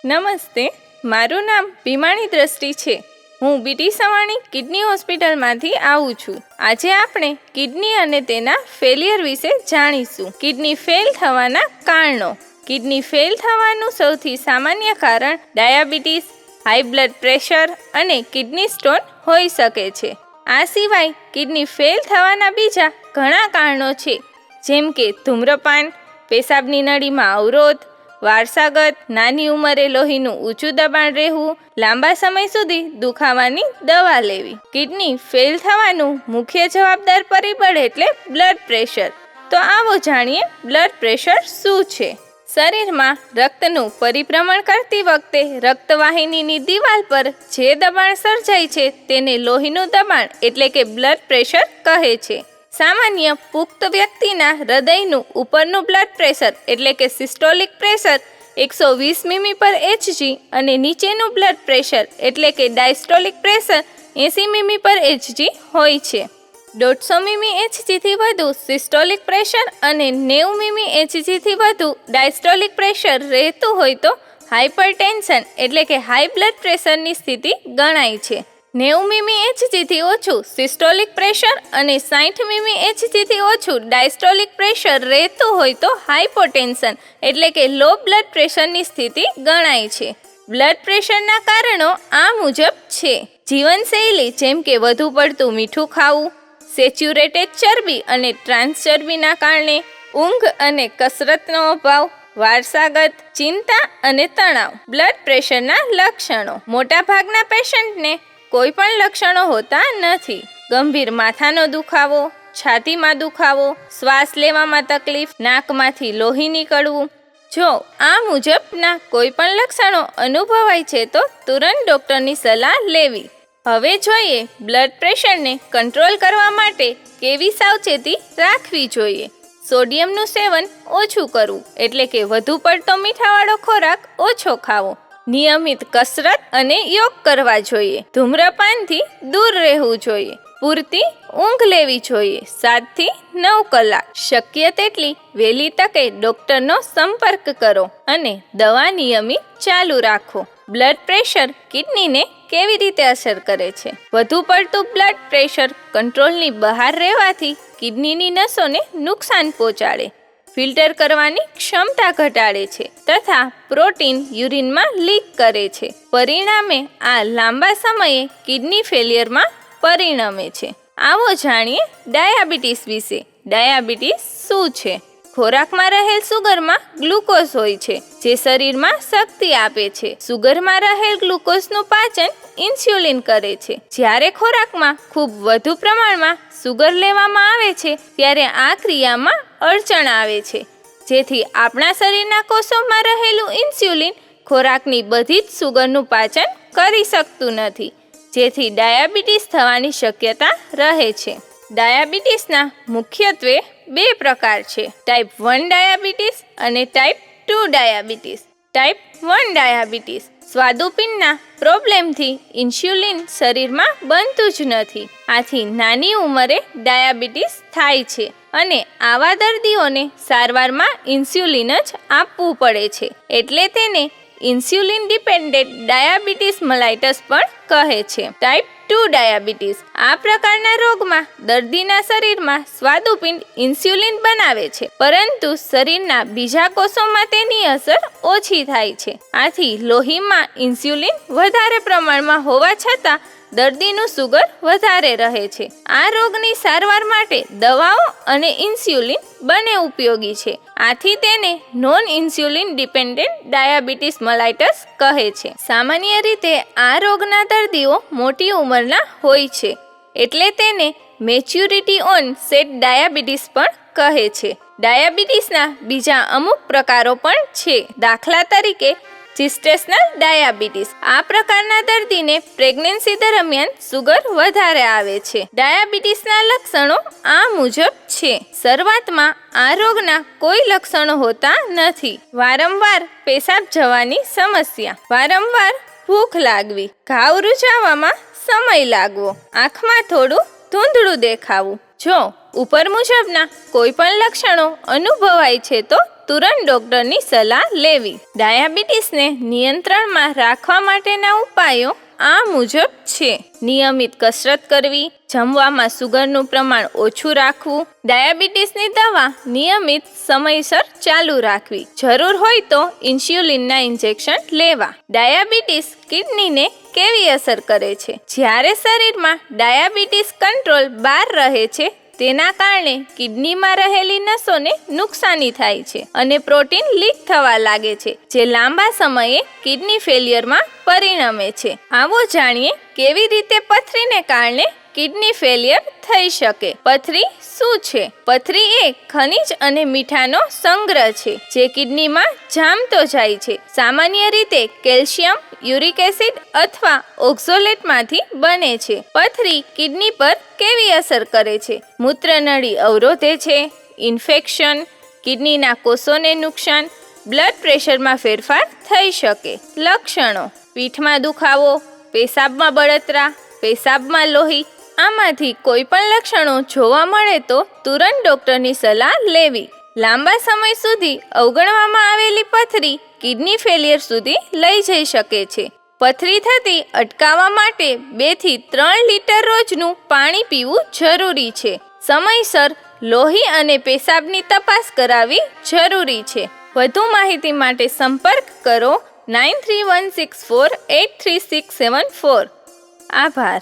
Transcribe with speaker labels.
Speaker 1: નમસ્તે, મારું નામ ભીમાણી દ્રષ્ટિ છે. હું બીટી સવાણી કિડની હોસ્પિટલમાંથી આવું છું. આજે આપણે કિડની અને તેના ફેલિયર વિશે જાણીશું. કિડની ફેલ થવાના કારણો. કિડની ફેલ થવાનું સૌથી સામાન્ય કારણ ડાયાબિટીસ, હાઈ બ્લડ પ્રેશર અને કિડની સ્ટોન હોઈ શકે છે. આ સિવાય કિડની ફેલ થવાના બીજા ઘણા કારણો છે, જેમ કે ધૂમ્રપાન, પેશાબની નળીમાં અવરોધ, વારસાગત, નાની ઉંમરે લોહીનું ઊંચું દબાણ રહેવું, લાંબા સમય સુધી દુખાવાની દવા લેવી. કિડની ફેલ થવાનું મુખ્ય જવાબદાર પરિબળ એટલે બ્લડ પ્રેશર. તો આવો જાણીએ બ્લડ પ્રેશર શું છે. શરીરમાં રક્તનું પરિભ્રમણ કરતી વખતે રક્તવાહિનીની દિવાલ પર જે દબાણ સર્જાય છે તેને લોહીનું દબાણ એટલે કે બ્લડ પ્રેશર કહે છે. સામાન્ય પુખ્ત વ્યક્તિના હૃદયનું ઉપરનું બ્લડ પ્રેશર એટલે કે સિસ્ટોલિક પ્રેશર 120 મીમી પર HG અને નીચેનું બ્લડ પ્રેશર એટલે કે ડાયસ્ટોલિક પ્રેશર 80 મીમી પર HG હોય છે. 150 મીમી HG થી વધુ સિસ્ટોલિક પ્રેશર અને 90 મીમી HG થી વધુ ડાયસ્ટોલિક પ્રેશર રહેતું હોય તો હાઇપરટેન્શન એટલે કે હાઈ બ્લડ પ્રેશરની સ્થિતિ ગણાય છે. 90 મીમી HG થી ઓછું સિસ્ટોલિક પ્રેશર અને 60 મીમી HG થી ઓછું ડાયસ્ટોલિક પ્રેશર રહેતું હોય તો હાઇપોટેન્શન એટલે કે લો બ્લડ પ્રેશરની સ્થિતિ ગણાય છે. બ્લડ પ્રેશરના કારણો આ મુજબ છે. જીવનશૈલી જેમ કે વધુ પડતું મીઠું ખાવું, સેચ્યુરેટેડ ચરબી અને ટ્રાન્સ ચરબીના કારણે, ઊંઘ અને કસરતનો અભાવ, વારસાગત, ચિંતા અને તણાવ. બ્લડ પ્રેશરના લક્ષણો. મોટાભાગના પેશન્ટને કોઈ પણ લક્ષણો હોતા નથી. ગંભીર માથાનો દુખાવો, છાતીમાં દુખાવો, શ્વાસ લેવામાં તકલીફ, નાકમાંથી લોહી નીકળવું. જો આ મુજબના કોઈ પણ લક્ષણો અનુભવાય છે તો તુરંત ડૉક્ટરની સલાહ લેવી. હવે જોઈએ બ્લડ પ્રેશરને કંટ્રોલ કરવા માટે કેવી સાવચેતી રાખવી જોઈએ. સોડિયમનું સેવન ઓછું કરવું એટલે કે વધુ પડતો મીઠાવાળો ખોરાક ઓછો ખાવો. નિયમિત કસરત અને યોગ કરવા જોઈએ. ધૂમ્રપાનથી દૂર રહેવું જોઈએ. પૂરતી ઊંઘ લેવી જોઈએ 7 થી 9 કલાક. શક્ય તેટલી વહેલી તકે ડૉક્ટરનો સંપર્ક કરો અને દવા નિયમિત ચાલુ રાખો. બ્લડ પ્રેશર કિડનીને કેવી રીતે અસર કરે છે? વધુ પડતું બ્લડ પ્રેશર કંટ્રોલની બહાર રહેવાથી કિડનીની નસોને નુકસાન પહોંચાડે, ફિલ્ટર કરવાની ક્ષમતા ઘટાડે છે તથા પ્રોટીન યુરિનમાં લીક કરે છે. પરિણામે આ લાંબા સમયે કિડની ફેલિયરમાં પરિણમે છે. આવો જાણીએ ડાયાબિટીસ વિશે. ડાયાબિટીસ શું છે? ખોરાકમાં રહેલ સુગરમાં ગ્લુકોઝ હોય છે, જે શરીરમાં શક્તિ આપે છે. સુગરમાં રહેલ ગ્લુકોઝનું પાચન ઇન્સ્યુલિન કરે છે. જ્યારે ખોરાકમાં ખૂબ વધુ પ્રમાણમાં સુગર લેવામાં આવે છે ત્યારે આ ક્રિયામાં અડચણ આવે છે, જેથી આપણા શરીરના કોષોમાં રહેલું ઇન્સ્યુલિન ખોરાકની બધી જ સુગરનું પાચન કરી શકતું નથી, જેથી ડાયાબિટીસ થવાની શક્યતા રહે છે. ડાયાબિટીસના મુખ્યત્વે 2 પ્રકાર છે, ટાઈપ 1 ડાયાબિટીસ અને ટાઈપ 2 ડાયાબિટીસ. ટાઈપ 1 ડાયાબિટીસ સ્વાદુપિંડના પ્રોબ્લેમથી ઇન્સ્યુલિન શરીરમાં બનતું જ નથી. આથી નાની ઉંમરે ડાયાબિટીસ થાય છે અને આવા દર્દીઓને સારવારમાં ઇન્સ્યુલિન જ આપવું પડે છે, એટલે તેને ઇન્સ્યુલિન ડિપેન્ડન્ટ ડાયાબિટીસ મલાઇટસ પણ કહે છે. Type 2 diabetes. આ પ્રકારના રોગમાં દર્દીના શરીરમાં સ્વાદુપિંડ ઇન્સ્યુલિન બનાવે છે, પરંતુ શરીરના બીજા કોષોમાં તેની અસર ઓછી થાય છે. આથી લોહીમાં ઇન્સ્યુલિન વધારે પ્રમાણમાં હોવા છતાં દર્દીનું સુગર વધારે રહે છે. આ રોગની સારવાર માટે દવાઓ અને ઇન્સ્યુલિન બંને ઉપયોગી છે. આથી તેને નોન ઇન્સ્યુલિન ડિપેન્ડન્ટ ડાયાબિટીસ મલાઇટસ કહે છે. સામાન્ય રીતે આ રોગના દર્દીઓ મોટી ઉંમરના હોય છે, એટલે તેને મેચ્યુરિટી ઓન સેટ ડાયાબિટીસ પણ કહે છે. ડાયાબિટીસના બીજા અમુક પ્રકારો પણ છે. દાખલા તરીકે જીસ્ટેશનલ ડાયાબિટીસ. આ પ્રકારના દર્દીને પ્રેગ્નન્સી દરમિયાન સુગર વધારે આવે છે. ડાયાબિટીસના લક્ષણો આ મુજબ છે. શરૂઆતમાં આ રોગના કોઈ લક્ષણો હોતા નથી. વારંવાર પેશાબ જવાની સમસ્યા, વારંવાર ભૂખ લાગવી, ઘાવ રૂઝાવામાં સમય લાગવો, આંખમાં થોડું ધૂંધળું દેખાવું. જો ઉપર મુજબના કોઈ પણ લક્ષણો અનુભવાય છે તો તુરંત ડોક્ટરની સલાહ લેવી. ડાયાબિટીસને નિયંત્રણમાં રાખવા માટેના ઉપાયો આ મુજબ છે. નિયમિત કસરત કરવી, જમવામાં સુગરનું પ્રમાણ ઓછું રાખવું, ડાયાબિટીસની દવા નિયમિત સમયસર ચાલુ રાખવી, જરૂર હોય તો ઇન્સ્યુલિનના ઇન્જેક્શન લેવા. ડાયાબિટીસ કિડનીને કેવી અસર કરે છે? જ્યારે શરીરમાં ડાયાબિટીસ કંટ્રોલ બહાર રહે છે તેના કારણે કિડનીમાં રહેલી નસોને નુકસાની થાય છે અને પ્રોટીન લીક થવા લાગે છે, જે લાંબા સમયે કિડની ફેલિયરમાં પરિણમે છે. આવો જાણીએ કેવી રીતે પથરીને કારણે કિડની ફેલિયર થઈ શકે. પથરી શું છે? પથરી એ ખનિજ અને મીઠાનો સંગ્રહ છે જે કિડનીમાં જામતો જાય છે. સામાન્ય રીતે કેલ્શિયમ, યુરિક એસિડ અથવા ઓક્ઝોલેટમાંથી બને છે. પથરી કિડની પર કેવી અસર કરે છે? મૂત્રનળી અવરોધે છે, ઇન્ફેક્શન, કિડનીના કોષોને નુકસાન, બ્લડ પ્રેશરમાં ફેરફાર થઈ શકે. લક્ષણો: પીઠમાં દુખાવો, પેશાબમાં બળતરા, પેશાબમાં લોહી. આમાંથી કોઈ પણ લક્ષણો જોવા મળે તો તુરંત ડોક્ટરની સલાહ લેવી. લાંબા સમય સુધી અવગણવામાં આવેલી પથરી કિડની ફેલિયર સુધી લઈ જઈ શકે છે. પથરી થતી અટકાવવા માટે 2 થી 3 લીટર રોજનું પાણી પીવું જરૂરી છે. સમયસર લોહી અને પેશાબની તપાસ કરાવવી જરૂરી છે. વધુ માહિતી માટે સંપર્ક કરો 9316483674. આભાર.